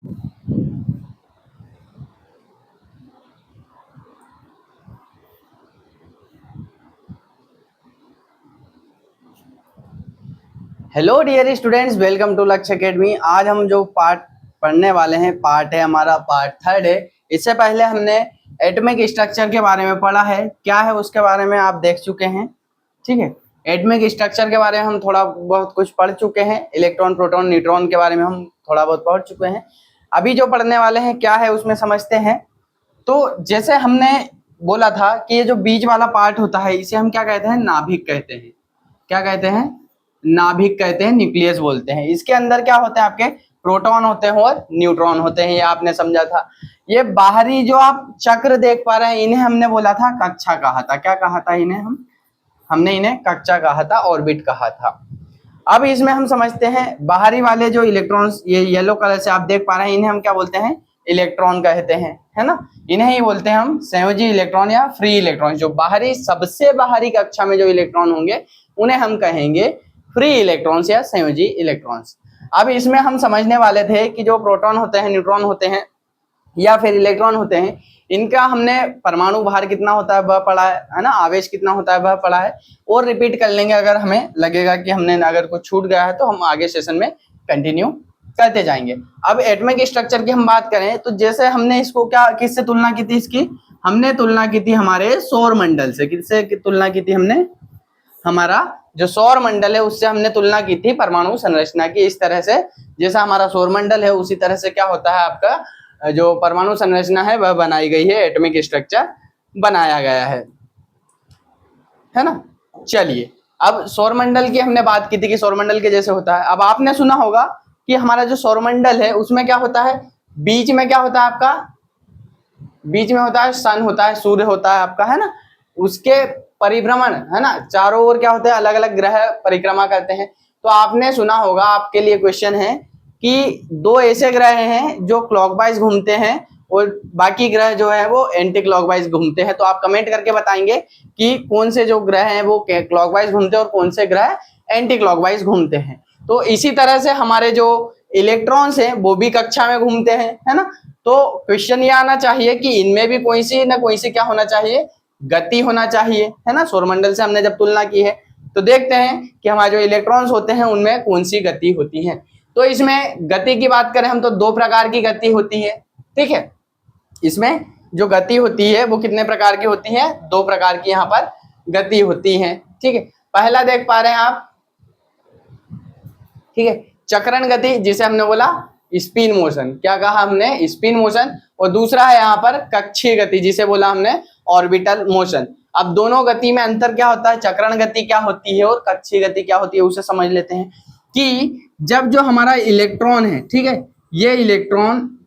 Hello dear students, welcome to Lakshya academy. आज हम जो पार्ट पढ़ने वाले हैं, पार्ट है हमारा पार्ट 3 है। इससे पहले हमने एटॉमिक स्ट्रक्चर के बारे में पढ़ा है, क्या है उसके बारे में आप देख चुके हैं। ठीक है, एटॉमिक स्ट्रक्चर के बारे में हम थोड़ा बहुत कुछ पढ़ चुके हैं। इलेक्ट्रॉन, प्रोटॉन, न्यूट्रॉन के बारे में हम थोड़ा बहुत पढ़ चुके हैं। अभी जो पढ़ने वाले हैं क्या है उसमें समझते हैं। तो जैसे हमने बोला था कि ये जो बीच वाला पार्ट होता है इसे हम क्या कहते हैं, नाभिक कहते हैं। क्या कहते हैं? नाभिक कहते हैं, न्यूक्लियस बोलते हैं। इसके अंदर क्या होते हैं, आपके प्रोटॉन होते हैं और न्यूट्रॉन होते हैं। ये आपने समझा था। ये बाहरी जो आप चक्र देख पा रहे हैं इन्हें हमने बोला था कक्षा कहा था। क्या कहा था इन्हें? हमने इन्हें कक्षा कहा था, ऑर्बिट कहा था। अब इसमें हम समझते हैं बाहरी वाले जो इलेक्ट्रॉन्स, ये येलो कलर से आप देख पा रहे हैं, इन्हें हम क्या बोलते हैं? इलेक्ट्रॉन कहते हैं, है ना। इन्हें ही बोलते हैं हम संयोजी इलेक्ट्रॉन या फ्री इलेक्ट्रॉन। जो बाहरी, सबसे बाहरी कक्षा में जो इलेक्ट्रॉन होंगे उन्हें हम कहेंगे फ्री इलेक्ट्रॉन्स या संयोजी इलेक्ट्रॉन्स। अब इसमें हम समझने वाले थे कि जो प्रोटॉन होते हैं, न्यूट्रॉन होते हैं या फिर इलेक्ट्रॉन होते हैं, इनका हमने परमाणु भार कितना होता है वह पढ़ा है ना। आवेश कितना होता है वह पढ़ा है। और रिपीट कर लेंगे अगर हमें लगेगा कि हमने अगर कुछ छूट गया है तो हम आगे सेशन में कंटिन्यू करते जाएंगे। अब एटॉमिक स्ट्रक्चर की हम बात करें तो जैसे हमने इसको क्या, किससे तुलना की थी इसकी? हमने तुलना की थी हमारे सौर मंडल से। किससे तुलना की थी हमने? हमारा जो सौर मंडल है उससे हमने तुलना की थी परमाणु संरचना की। इस तरह से जैसा हमारा सौर मंडल है उसी तरह से क्या होता है, आपका जो परमाणु संरचना है वह बनाई गई है, एटॉमिक स्ट्रक्चर बनाया गया है ना। चलिए, अब सौरमंडल की हमने बात की थी कि सौरमंडल के जैसे होता है। अब आपने सुना होगा कि हमारा जो सौरमंडल है उसमें क्या होता है, बीच में क्या होता है आपका? बीच में होता है सन, होता है सूर्य, होता है आपका, है ना। उसके परिभ्रमण, है ना, चारों ओर क्या होते हैं, अलग अलग ग्रह परिक्रमा करते हैं। तो आपने सुना होगा, आपके लिए क्वेश्चन है कि दो ऐसे ग्रह हैं जो क्लॉकवाइज घूमते हैं और बाकी ग्रह जो है वो एंटी क्लॉकवाइज घूमते हैं। तो आप कमेंट करके बताएंगे कि कौन से जो ग्रह हैं वो क्लॉकवाइज घूमते हैं और कौन से ग्रह एंटी क्लॉकवाइज घूमते हैं। तो इसी तरह से हमारे जो इलेक्ट्रॉन्स हैं वो भी कक्षा में घूमते हैं, है ना। तो क्वेश्चन ये आना चाहिए कि इनमें भी कोई सी ना कोई सी क्या होना चाहिए, गति होना चाहिए, है ना। सौरमंडल से हमने जब तुलना की है तो देखते हैं कि हमारे जो इलेक्ट्रॉन्स होते हैं उनमें कौन सी गति होती है। तो इसमें गति की बात करें हम तो दो प्रकार की गति होती है। ठीक है, इसमें जो गति होती है वो कितने प्रकार की होती है? दो प्रकार की यहाँ पर गति होती है। ठीक है, पहला देख पा रहे हैं आप, ठीक है, चक्रण गति, जिसे हमने बोला स्पिन मोशन। क्या कहा हमने? Spin motion. और दूसरा है यहाँ पर कक्षीय गति, जिसे बोला हमने ऑर्बिटल मोशन। अब दोनों गति में अंतर क्या होता है, चक्रण गति क्या होती है और कक्षीय गति क्या होती है, उसे समझ लेते हैं। कि जब जो हमारा इलेक्ट्रॉन है, ठीक है, ये इलेक्ट्रॉन,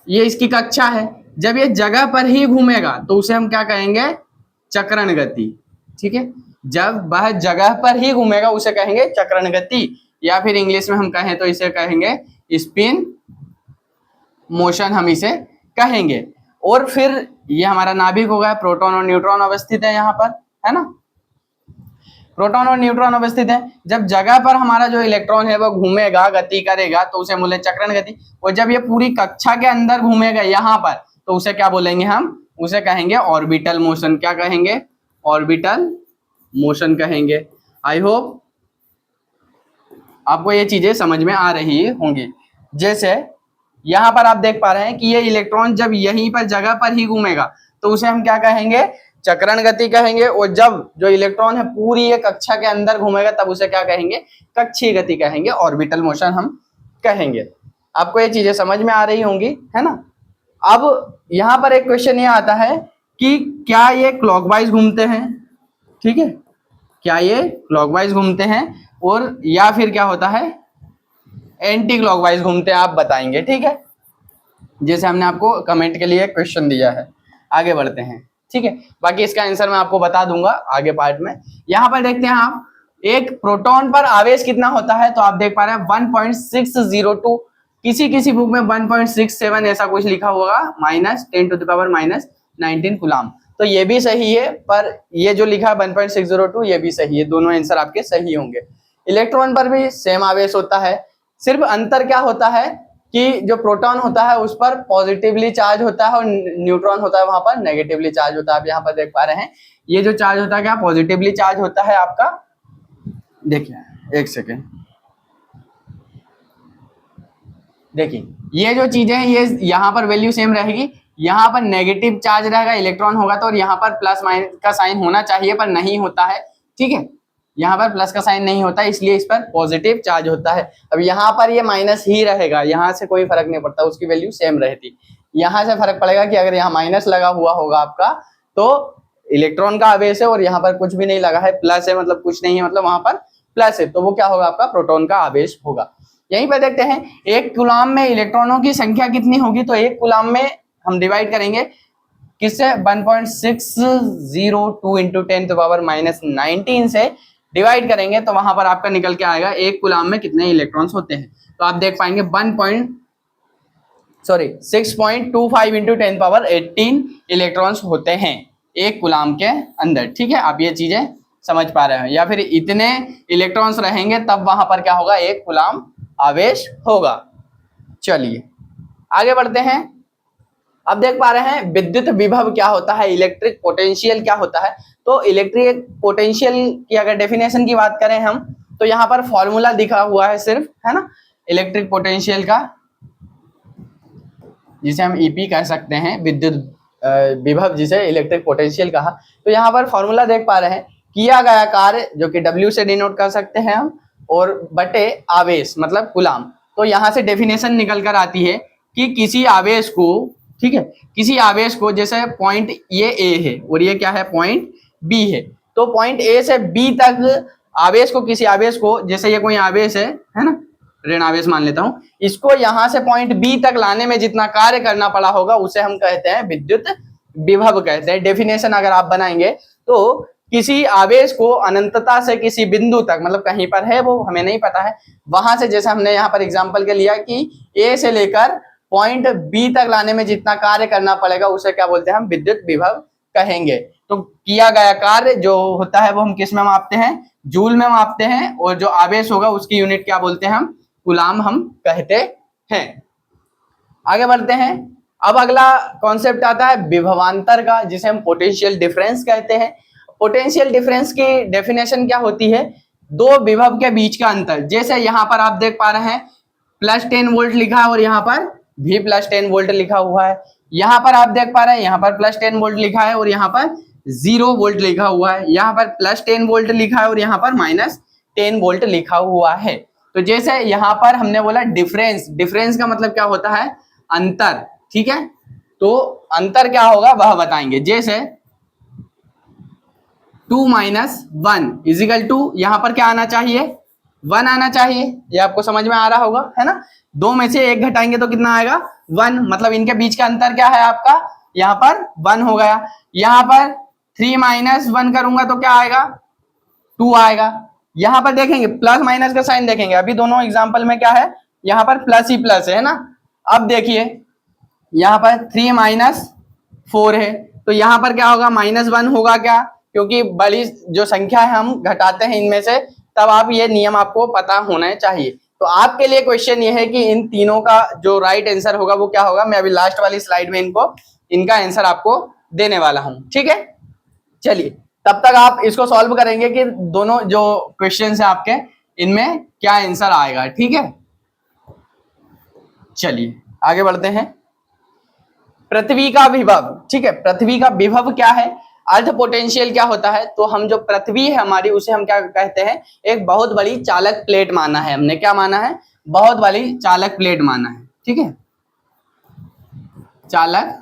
ये इसकी कक्षा है, जब ये जगह पर ही घूमेगा तो उसे हम क्या कहेंगे? चक्रण गति। ठीक है, जब वह जगह पर ही घूमेगा उसे कहेंगे चक्रण गति, या फिर इंग्लिश में हम कहें तो इसे कहेंगे स्पिन मोशन, हम इसे कहेंगे। और फिर ये हमारा नाभिक हो गया, प्रोटॉन और न्यूट्रॉन अवस्थित है यहाँ पर, है ना। प्रोटॉन और न्यूट्रॉन अवस्थित है। जब जगह पर हमारा जो इलेक्ट्रॉन है वो घूमेगा, गति करेगा, तो उसे बोले चक्रण गति। और जब ये पूरी कक्षा के अंदर घूमेगा यहाँ पर तो उसे क्या बोलेंगे हम? उसे कहेंगे ऑर्बिटल मोशन। क्या कहेंगे? ऑर्बिटल मोशन कहेंगे। आई होप आपको ये चीजें समझ में आ रही होंगी। जैसे यहाँ पर आप देख पा रहे हैं कि ये इलेक्ट्रॉन जब यहीं पर जगह पर ही घूमेगा तो उसे हम क्या कहेंगे? चक्रण गति कहेंगे। और जब जो इलेक्ट्रॉन है पूरी ये कक्षा के अंदर घूमेगा तब उसे क्या कहेंगे? कक्षीय गति कहेंगे, ऑर्बिटल मोशन हम कहेंगे। आपको ये चीजें समझ में आ रही होंगी, है ना। अब यहाँ पर एक क्वेश्चन ये आता है कि क्या ये क्लॉकवाइज घूमते हैं? ठीक है, क्या ये क्लॉकवाइज घूमते हैं और या फिर क्या होता है, एंटी क्लॉकवाइज घूमते हैं? आप बताएंगे, ठीक है, जैसे हमने आपको कमेंट के लिए क्वेश्चन दिया है। आगे बढ़ते हैं, ठीक है। बाकी इसका आंसर मैं आपको बता दूंगा आगे पार्ट में। यहाँ पर देखते हैं आप, एक प्रोटॉन पर आवेश कितना होता है, तो आप देख पा रहे हैं 1.602। किसी किसी बुक में 1.67 ऐसा कुछ लिखा होगा, -10⁻⁻19 कूलाम। तो ये भी सही है, पर ये जो लिखा है 1.602 ये भी सही है। दोनों आंसर आपके सही होंगे। इलेक्ट्रॉन पर भी सेम आवेश होता है, सिर्फ अंतर क्या होता है कि जो प्रोटॉन होता है उस पर पॉजिटिवली चार्ज होता है और न्यूट्रॉन होता है वहां पर नेगेटिवली चार्ज होता है। आप यहाँ पर देख पा रहे हैं ये जो चार्ज होता है क्या पॉजिटिवली चार्ज होता है आपका। देखिए एक सेकेंड, देखिए ये जो चीजें हैं ये यहाँ पर वैल्यू सेम रहेगी, यहाँ पर नेगेटिव चार्ज रहेगा इलेक्ट्रॉन होगा तो, और यहाँ पर प्लस माइनस का साइन होना चाहिए पर नहीं होता है, ठीक है, यहाँ पर प्लस का साइन नहीं होता इसलिए इस पर पॉजिटिव चार्ज होता है। अब यहाँ पर ये माइनस ही रहेगा, यहाँ से कोई फर्क नहीं पड़ता, उसकी वैल्यू सेम रहती। यहाँ से फर्क पड़ेगा कि अगर यहाँ माइनस लगा हुआ होगा आपका तो इलेक्ट्रॉन का आवेश है, और यहाँ पर कुछ भी नहीं लगा है प्लस है मतलब कुछ नहीं है मतलब वहां पर प्लस है, तो वो क्या होगा आपका प्रोटॉन का आवेश होगा। यहीं पर देखते हैं एक कूलाम में इलेक्ट्रॉनों की संख्या कितनी होगी, तो एक कूलाम में हम डिवाइड करेंगे किससे 1.602 इंटू 10⁻⁻19 से डिवाइड करेंगे तो वहां पर आपका निकल के आएगा एक कूलाम में कितने इलेक्ट्रॉन्स होते हैं। तो आप देख पाएंगे 6.25 इंटू 10⁻18 इलेक्ट्रॉन्स होते हैं एक कूलाम के अंदर, ठीक है, आप ये चीजें समझ पा रहे हैं। या फिर इतने इलेक्ट्रॉन्स रहेंगे तब वहां पर क्या होगा एक कूलाम आवेश होगा। चलिए आगे बढ़ते हैं। अब देख पा रहे हैं विद्युत विभव क्या होता है, इलेक्ट्रिक पोटेंशियल क्या होता है। तो इलेक्ट्रिक पोटेंशियल की अगर डेफिनेशन की बात करें हम तो यहाँ पर फॉर्मूला दिखा हुआ है सिर्फ, है ना, इलेक्ट्रिक पोटेंशियल का, जिसे हम ईपी कह सकते हैं, विद्युत विभव जिसे इलेक्ट्रिक पोटेंशियल कहा। तो यहाँ पर फॉर्मूला देख पा रहे हैं किया गया कार्य जो कि W से डिनोट कर सकते हैं हम, और बटे आवेश मतलब कूलाम। तो यहाँ से डेफिनेशन निकल कर आती है कि किसी आवेश को, ठीक है, किसी आवेश को, जैसे पॉइंट ये ए है और ये क्या है पॉइंट बी है, तो पॉइंट ए से बी तक आवेश को, किसी आवेश को, जैसे ये कोई आवेश है ना, ऋण आवेश मान लेता हूं, इसको यहां से पॉइंट बी तक लाने में जितना कार्य करना पड़ा होगा उसे हम कहते हैं विद्युत विभव कहते हैं। डेफिनेशन अगर आप बनाएंगे तो किसी आवेश को अनंतता से किसी बिंदु तक, मतलब कहीं पर है वो हमें नहीं पता है, वहां से, जैसे हमने यहाँ पर एग्जांपल के लिया कि ए से लेकर पॉइंट बी तक लाने में जितना कार्य करना पड़ेगा उसे क्या बोलते हैं हम विद्युत विभव कहेंगे। तो किया गया कार्य जो होता है वो हम किस में मापते हैं, जूल में मापते हैं, और जो आवेश होगा उसकी यूनिट क्या बोलते हैं हम, कूलाम हम कहते हैं। आगे बढ़ते हैं। अब अगला कॉन्सेप्ट आता है विभवांतर का, जिसे हम पोटेंशियल डिफरेंस कहते हैं। पोटेंशियल डिफरेंस की डेफिनेशन क्या होती है, दो विभव के बीच का अंतर। जैसे यहाँ पर आप देख पा रहे हैं +10 वोल्ट लिखा है और यहाँ पर भी +10 वोल्ट लिखा हुआ है। यहाँ पर आप देख पा रहे हैं यहाँ पर +10 वोल्ट लिखा है और यहाँ पर 0 वोल्ट लिखा हुआ है। यहाँ पर +10 वोल्ट लिखा है और यहाँ पर -10 वोल्ट लिखा हुआ है। तो जैसे यहाँ पर हमने बोला डिफरेंस, डिफरेंस का मतलब क्या होता है, अंतर, ठीक है। तो अंतर क्या होगा वह बताएंगे। जैसे 2 - 1 = यहाँ पर क्या आना चाहिए, 1 आना चाहिए। ये आपको समझ में आ रहा होगा, है ना। 2 में से 1 घटाएंगे तो कितना आएगा, 1, मतलब इनके बीच का अंतर क्या है आपका, यहाँ पर 1 हो गया। यहाँ पर 3 - 1 करूंगा तो क्या आएगा, 2 आएगा। यहाँ पर देखेंगे प्लस माइनस का साइन देखेंगे, अभी दोनों एग्जाम्पल में क्या है, यहाँ पर प्लस ही प्लस है ना। अब देखिए यहाँ पर 3 - 4 है तो यहाँ पर क्या होगा, -1 होगा क्या, क्योंकि बड़ी जो संख्या है हम घटाते हैं इनमें से, तब आप ये नियम आपको पता होना चाहिए। तो आपके लिए क्वेश्चन ये है कि इन तीनों का जो राइट आंसर होगा वो क्या होगा। मैं अभी लास्ट वाली स्लाइड में इनका आंसर आपको देने वाला हूं, ठीक है। चलिए तब तक आप इसको सॉल्व करेंगे कि दोनों जो क्वेश्चन है आपके इनमें क्या आंसर आएगा, ठीक है। चलिए आगे बढ़ते हैं। पृथ्वी का विभव, ठीक है, पृथ्वी का विभव क्या है, अर्थ पोटेंशियल क्या होता है। तो हम जो पृथ्वी है हमारी उसे हम क्या कहते हैं, एक बहुत बड़ी चालक प्लेट माना है हमने। क्या माना है, बहुत बड़ी चालक प्लेट माना है, ठीक है, चालक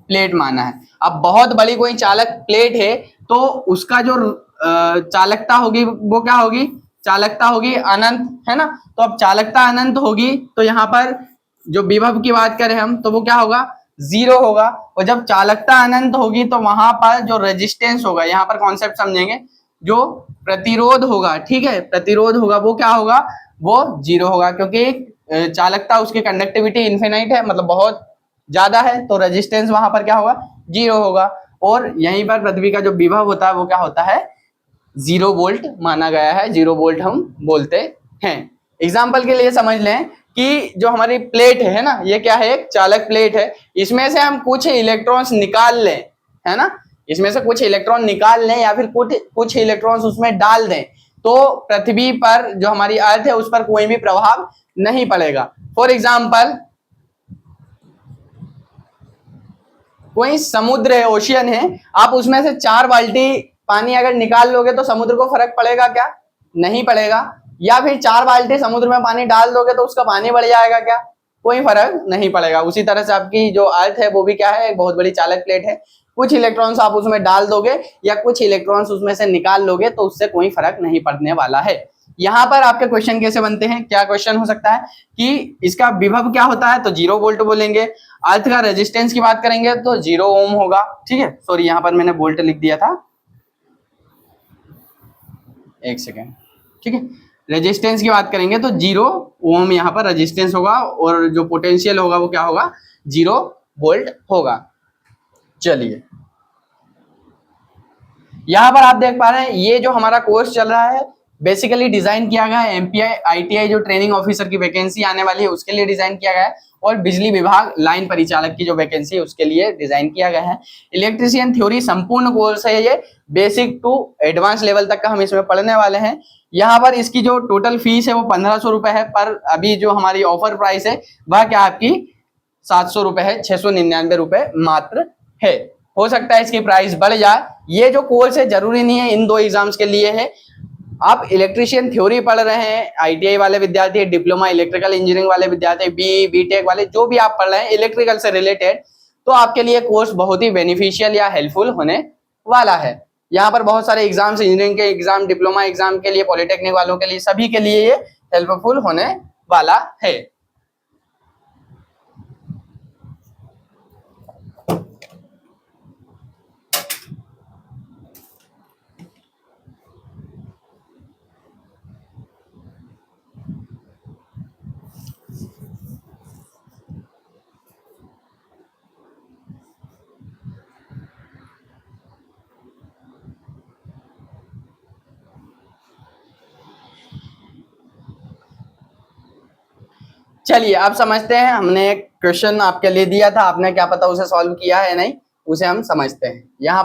प्लेट माना है। अब बहुत बड़ी कोई चालक प्लेट है तो उसका जो चालकता होगी वो क्या होगी, चालकता होगी अनंत, है ना। तो अब चालकता अनंत होगी तो यहाँ पर जो विभव की बात करें हम तो वो क्या होगा, 0 होगा। और जब चालकता अनंत होगी तो वहां पर जो रेजिस्टेंस होगा, यहाँ पर कॉन्सेप्ट समझेंगे, जो प्रतिरोध होगा, ठीक है, प्रतिरोध होगा वो क्या होगा, वो 0 होगा, क्योंकि चालकता उसकी कंडक्टिविटी इन्फिनाइट है, मतलब बहुत ज्यादा है, तो रेजिस्टेंस वहां पर क्या होगा, 0 होगा। और यहीं पर पृथ्वी का जो विभव होता है वो क्या होता है, 0 वोल्ट माना गया है, 0 वोल्ट हम बोलते हैं। एग्जाम्पल के लिए समझ लें कि जो हमारी प्लेट है ना, ये क्या है, एक चालक प्लेट है, इसमें से हम कुछ इलेक्ट्रॉन्स निकाल लें, है ना, इसमें से कुछ इलेक्ट्रॉन निकाल लें या फिर कुछ इलेक्ट्रॉन्स उसमें डाल दें, तो पृथ्वी पर जो हमारी अर्थ है उस पर कोई भी प्रभाव नहीं पड़ेगा। फॉर एग्जाम्पल, कोई समुद्र है, ओशियन है, आप उसमें से 4 बाल्टी पानी अगर निकाल लोगे तो समुद्र को फर्क पड़ेगा क्या? नहीं पड़ेगा। या फिर 4 बाल्टी समुद्र में पानी डाल दोगे तो उसका पानी बढ़ जाएगा क्या? कोई फर्क नहीं पड़ेगा। उसी तरह से आपकी जो अर्थ है वो भी क्या है, एक बहुत बड़ी चालक प्लेट है, कुछ इलेक्ट्रॉन्स आप उसमें डाल दोगे या कुछ इलेक्ट्रॉन्स उसमें से निकाल लोगे तो उससे कोई फर्क नहीं पड़ने वाला है। यहां पर आपके क्वेश्चन कैसे बनते हैं, क्या क्वेश्चन हो सकता है कि इसका विभव क्या होता है, तो 0 वोल्ट बोलेंगे। अर्थ का रेजिस्टेंस की बात करेंगे तो 0 ओम होगा, ठीक है, सॉरी यहां पर मैंने वोल्ट लिख दिया था, एक सेकेंड, ठीक है। रेजिस्टेंस की बात करेंगे तो 0 ओम यहाँ पर रेजिस्टेंस होगा और जो पोटेंशियल होगा वो क्या होगा, 0 वोल्ट होगा। चलिए यहां पर आप देख पा रहे हैं ये जो हमारा कोर्स चल रहा है बेसिकली डिजाइन किया गया है एमपीआई आईटीआई जो ट्रेनिंग ऑफिसर की वैकेंसी आने वाली है उसके लिए डिजाइन किया गया है, और बिजली विभाग लाइन परिचालक की जो वैकेंसी है उसके लिए डिजाइन किया गया है। इलेक्ट्रिशियन थ्योरी संपूर्ण कोर्स है ये, बेसिक टू एडवांस लेवल तक का हम इसमें पढ़ने वाले हैं। यहाँ पर इसकी जो टोटल फीस है वो 1500 रुपए है, पर अभी जो हमारी ऑफर प्राइस है वह क्या आपकी 700 रुपए है, 699 रुपए मात्र है। हो सकता है इसकी प्राइस बढ़ जाए। ये जो कोर्स है जरूरी नहीं है इन 2 एग्जाम्स के लिए है, आप इलेक्ट्रिशियन थ्योरी पढ़ रहे हैं, आईटीआई वाले विद्यार्थी, डिप्लोमा इलेक्ट्रिकल इंजीनियरिंग वाले विद्यार्थी, बीटेक वाले जो भी आप पढ़ रहे हैं इलेक्ट्रिकल से रिलेटेड, तो आपके लिए कोर्स बहुत ही बेनिफिशियल या हेल्पफुल होने वाला है। यहाँ पर बहुत सारे एग्जाम्स, इंजीनियरिंग के एग्जाम, डिप्लोमा एग्जाम के लिए, पॉलिटेक्निक वालों के लिए, सभी के लिए ये हेल्पफुल होने वाला है। चलिए अब समझते हैं, हमने एक क्वेश्चन आपके लिए दिया था, आपने क्या पता उसे सॉल्व किया है नहीं, उसे हम समझते हैं। यहाँ